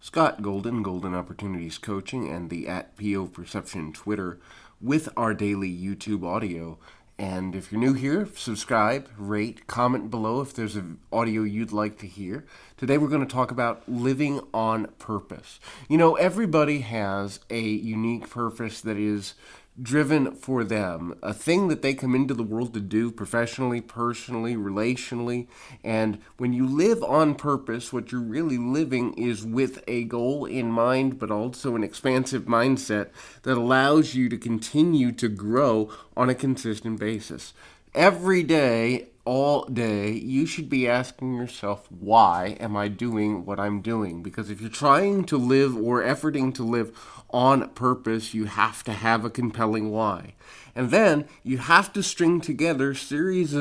Scott Golden, Golden Opportunities Coaching, and the @PO Perception Twitter with our daily YouTube audio. And if you're new here, subscribe, rate, comment below if there's an audio you'd like to hear. Today we're going to talk about living on purpose. You know, everybody has a unique purpose that is driven for them, a thing that they come into the world to do professionally, personally, relationally. And when you live on purpose, what you're really living is with a goal in mind, but also an expansive mindset that allows you to continue to grow on a consistent basis. Every day, all day, you should be asking yourself, why am I doing what I'm doing? Because if you're trying to live or efforting to live on purpose, you have to have a compelling why. And then you have to string together a series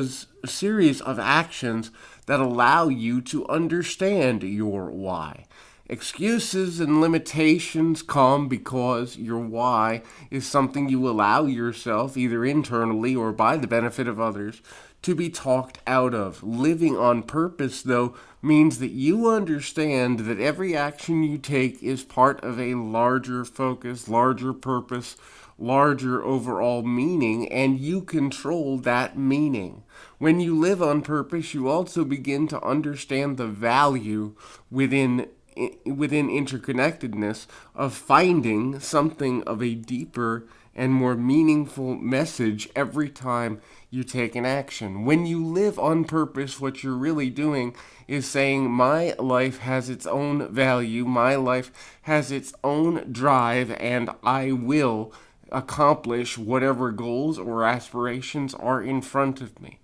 of actions that allow you to understand your why. Excuses and limitations come because your why is something you allow yourself, either internally or by the benefit of others, to be talked out of. Living on purpose, though, means that you understand that every action you take is part of a larger focus, larger purpose, larger overall meaning, and you control that meaning. When you live on purpose, you also begin to understand the value within interconnectedness of finding something of a deeper and more meaningful message every time you take an action. When you live on purpose, what you're really doing is saying, my life has its own value, my life has its own drive, and I will accomplish whatever goals or aspirations are in front of me.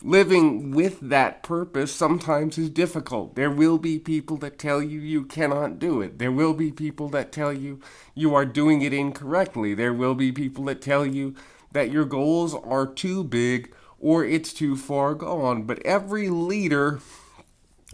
Living with that purpose sometimes is difficult. There will be people that tell you you cannot do it. There will be people that tell you you are doing it incorrectly. There will be people that tell you that your goals are too big or it's too far gone. But every leader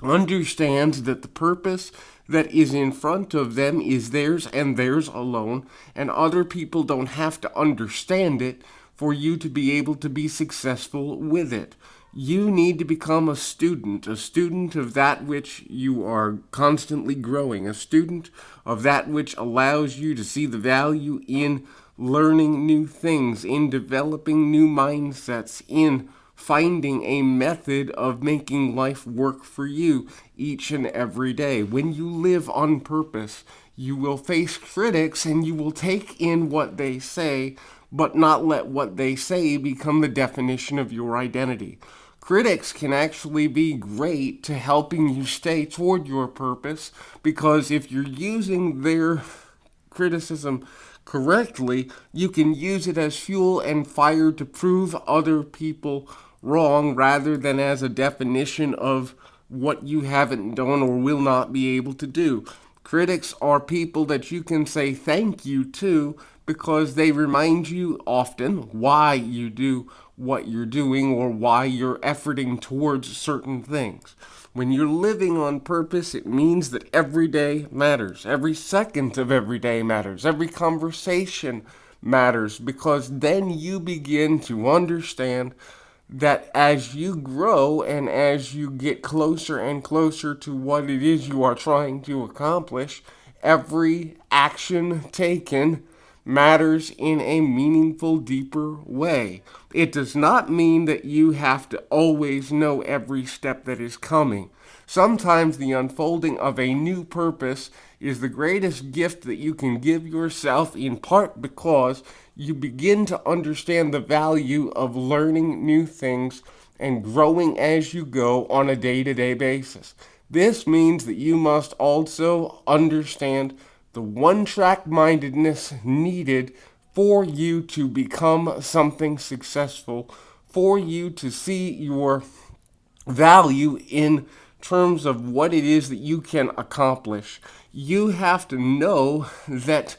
understands that the purpose that is in front of them is theirs and theirs alone, and other people don't have to understand it for you to be able to be successful with it. You need to become a student of that which you are constantly growing, a student of that which allows you to see the value in learning new things, in developing new mindsets, in finding a method of making life work for you each and every day. When you live on purpose, you will face critics and you will take in what they say, but not let what they say become the definition of your identity. Critics can actually be great to helping you stay toward your purpose, because if you're using their criticism correctly, you can use it as fuel and fire to prove other people wrong rather than as a definition of what you haven't done or will not be able to do. Critics are people that you can say thank you to because they remind you often why you do what you're doing or why you're efforting towards certain things. When you're living on purpose, it means that every day matters. Every second of every day matters. Every conversation matters, because then you begin to understand that as you grow and as you get closer and closer to what it is you are trying to accomplish, every action taken matters in a meaningful, deeper way. It does not mean that you have to always know every step that is coming. Sometimes the unfolding of a new purpose is the greatest gift that you can give yourself, in part because you begin to understand the value of learning new things and growing as you go on a day-to-day basis. This means that you must also understand the one-track mindedness needed for you to become something successful, for you to see your value in terms of what it is that you can accomplish. You have to know that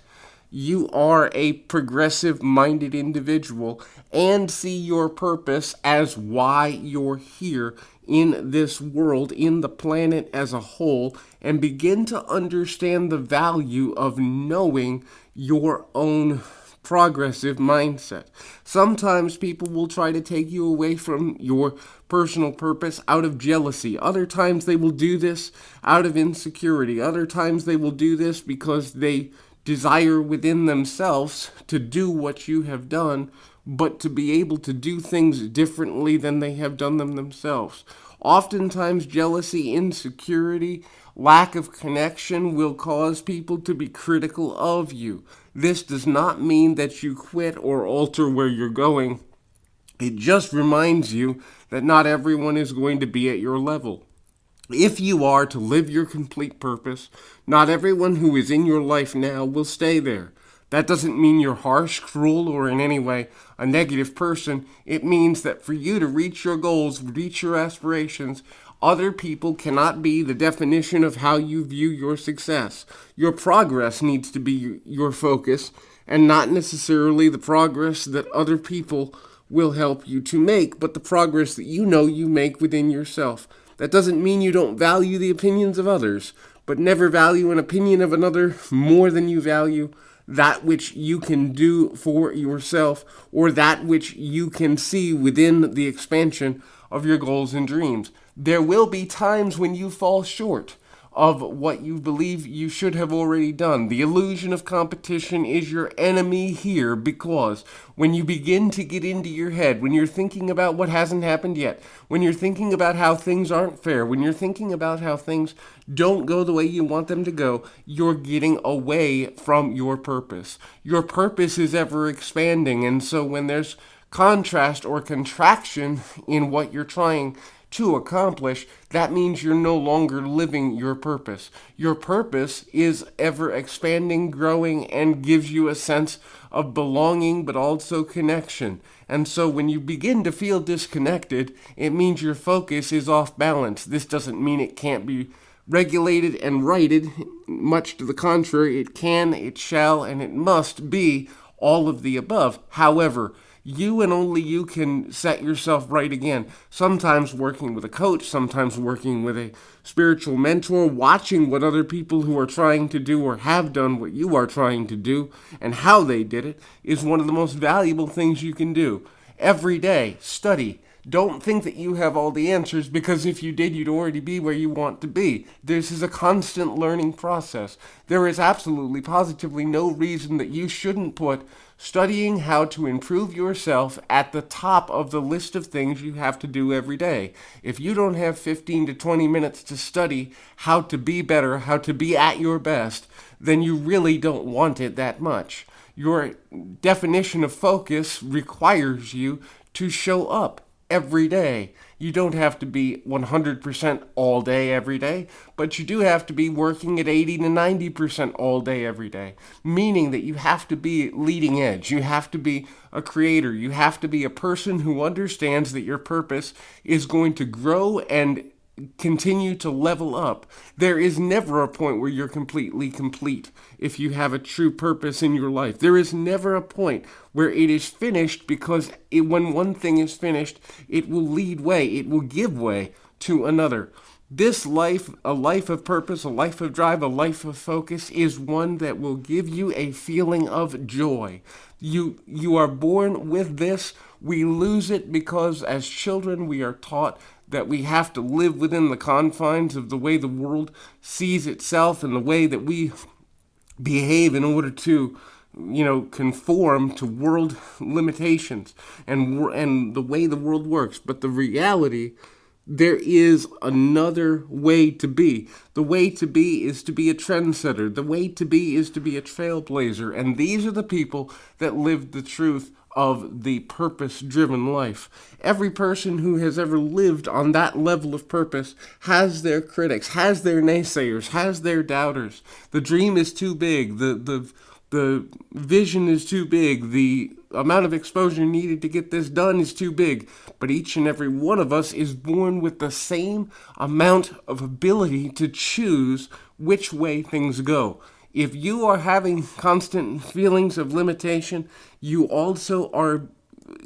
you are a progressive-minded individual and see your purpose as why you're here in this world, in the planet as a whole, and begin to understand the value of knowing your own progressive mindset. Sometimes people will try to take you away from your personal purpose out of jealousy. Other times they will do this out of insecurity. Other times they will do this because they desire within themselves to do what you have done, but to be able to do things differently than they have done them themselves. Oftentimes, jealousy, insecurity, lack of connection will cause people to be critical of you. This does not mean that you quit or alter where you're going. It just reminds you that not everyone is going to be at your level. If you are to live your complete purpose, not everyone who is in your life now will stay there. That doesn't mean you're harsh, cruel, or in any way a negative person. It means that for you to reach your goals, reach your aspirations, other people cannot be the definition of how you view your success. Your progress needs to be your focus, and not necessarily the progress that other people will help you to make, but the progress that you know you make within yourself. That doesn't mean you don't value the opinions of others, but never value an opinion of another more than you value that which you can do for yourself, or that which you can see within the expansion of your goals and dreams. There will be times when you fall short of what you believe you should have already done. The illusion of competition is your enemy here, because when you begin to get into your head, when you're thinking about what hasn't happened yet, when you're thinking about how things aren't fair, when you're thinking about how things don't go the way you want them to go, you're getting away from your purpose. Your purpose is ever expanding, and so when there's contrast or contraction in what you're trying to accomplish, that means you're no longer living your purpose. Your purpose is ever expanding, growing, and gives you a sense of belonging, but also connection. And so when you begin to feel disconnected, it means your focus is off balance. This doesn't mean it can't be regulated and righted. Much to the contrary, it can, it shall, and it must be all of the above. However, you and only you can set yourself right again. Sometimes working with a coach, sometimes working with a spiritual mentor, watching what other people who are trying to do or have done what you are trying to do and how they did it is one of the most valuable things you can do. Every day, study. Don't think that you have all the answers, because if you did, you'd already be where you want to be. This is a constant learning process. There is absolutely, positively no reason that you shouldn't put studying how to improve yourself at the top of the list of things you have to do every day. If you don't have 15 to 20 minutes to study how to be better, how to be at your best, then you really don't want it that much. Your definition of focus requires you to show up every day. You don't have to be 100% all day every day, but you do have to be working at 80 to 90% all day every day, meaning that you have to be leading edge. You have to be a creator. You have to be a person who understands that your purpose is going to grow and continue to level up. There is never a point where you're completely complete if you have a true purpose in your life. There is never a point where it is finished, because when one thing is finished, it will lead way, it will give way to another. This life, a life of purpose, a life of drive, a life of focus, is one that will give you a feeling of joy. You are born with this. We lose it because as children we are taught that we have to live within the confines of the way the world sees itself and the way that we behave in order to, conform to world limitations and the way the world works. But the reality, there is another way to be. The way to be is to be a trendsetter. The way to be is to be a trailblazer. And these are the people that live the truth of the purpose-driven life. Every person who has ever lived on that level of purpose has their critics, has their naysayers, has their doubters. The dream is too big. The vision is too big. The amount of exposure needed to get this done is too big. But each and every one of us is born with the same amount of ability to choose which way things go. If you are having constant feelings of limitation, you also are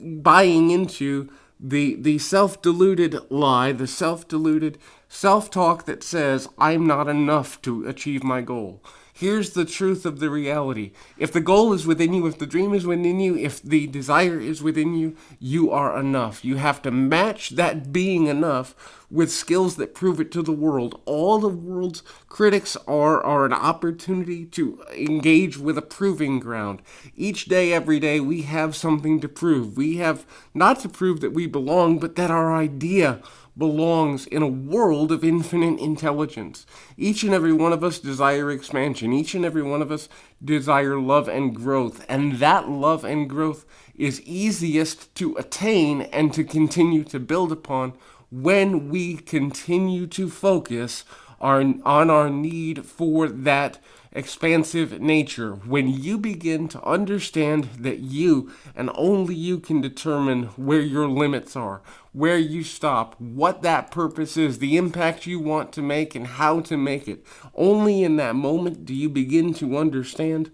buying into the self-deluded lie, the self-deluded Self-talk that says, I'm not enough to achieve my goal. Here's the truth of the reality. If the goal is within you, if the dream is within you, if the desire is within you, you are enough. You have to match that being enough with skills that prove it to the world. All the world's critics are an opportunity to engage with a proving ground. Each day, every day, we have something to prove. We have not to prove that we belong, but that our idea belongs in a world of infinite intelligence. Each and every one of us desire expansion. Each and every one of us desire love and growth. And that love and growth is easiest to attain and to continue to build upon when we continue to focus on our need for that expansive nature. When you begin to understand that you and only you can determine where your limits are, where you stop, what that purpose is, the impact you want to make, and how to make it, only in that moment do you begin to understand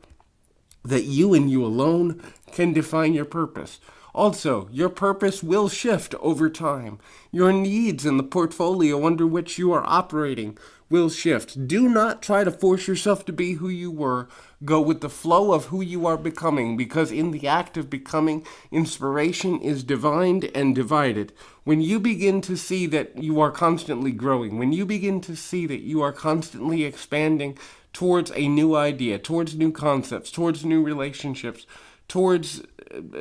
that you and you alone can define your purpose. Also, your purpose will shift over time. Your needs and the portfolio under which you are operating will shift. Do not try to force yourself to be who you were. Go with the flow of who you are becoming, because in the act of becoming, inspiration is divined and divided. When you begin to see that you are constantly growing, when you begin to see that you are constantly expanding towards a new idea, towards new concepts, towards new relationships, towards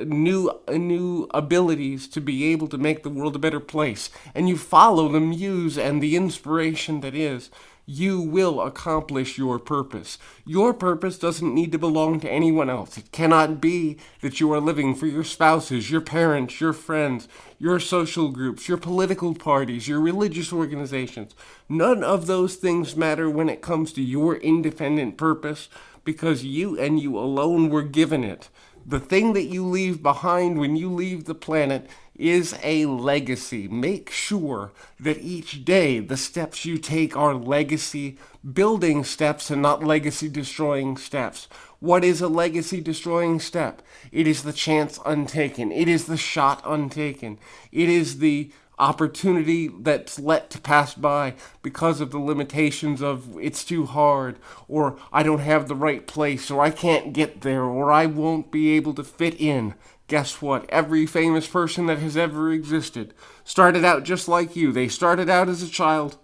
new abilities to be able to make the world a better place, and you follow the muse and the inspiration that is, you will accomplish your purpose. Your purpose doesn't need to belong to anyone else. It cannot be that you are living for your spouses, your parents, your friends, your social groups, your political parties, your religious organizations. None of those things matter when it comes to your independent purpose, because you and you alone were given it. The thing that you leave behind when you leave the planet is a legacy. Make sure that each day the steps you take are legacy building steps and not legacy destroying steps. What is a legacy destroying step? It is the chance untaken. It is the shot untaken. It is the opportunity that's let to pass by because of the limitations of it's too hard, or I don't have the right place, or I can't get there, or I won't be able to fit in. Guess what? Every famous person that has ever existed started out just like you. They started out as a child,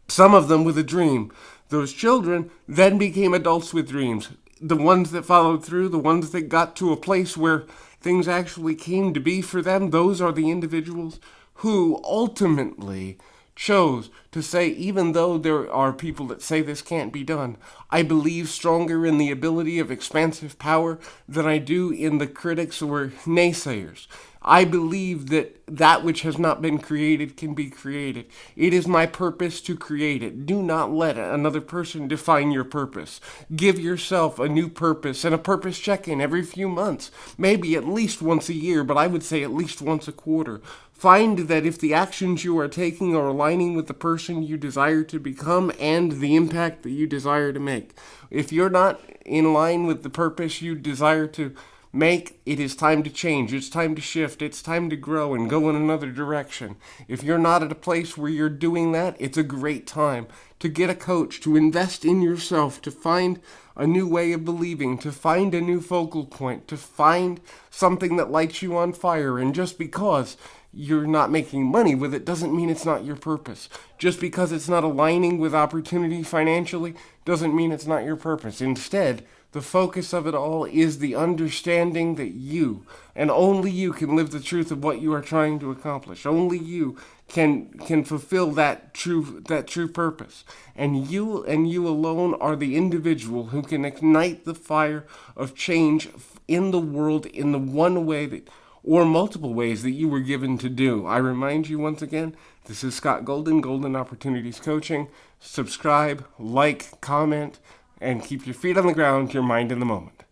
some of them with a dream. Those children then became adults with dreams. The ones that followed through, the ones that got to a place where things actually came to be for them, those are the individuals who ultimately chose to say, even though there are people that say this can't be done, I believe stronger in the ability of expansive power than I do in the critics or naysayers. I believe that that which has not been created can be created. It is my purpose to create it. Do not let another person define your purpose. Give yourself a new purpose and a purpose check-in every few months, maybe at least once a year, but I would say at least once a quarter. Find that if the actions you are taking are aligning with the person you desire to become and the impact that you desire to make. If you're not in line with the purpose you desire to make, it is time to change. It's time to shift. It's time to grow and go in another direction. If you're not at a place where you're doing that, it's a great time to get a coach, to invest in yourself, to find a new way of believing, to find a new focal point, to find something that lights you on fire. And just because you're not making money with it doesn't mean it's not your purpose. Just because it's not aligning with opportunity financially doesn't mean it's not your purpose. Instead, the focus of it all is the understanding that you, and only you, can live the truth of what you are trying to accomplish. Only you can fulfill that true purpose. And you alone are the individual who can ignite the fire of change in the world in the one way that, or multiple ways, that you were given to do. I remind you once again, this is Scott Golden, Golden Opportunities Coaching. Subscribe, like, comment, and keep your feet on the ground, your mind in the moment.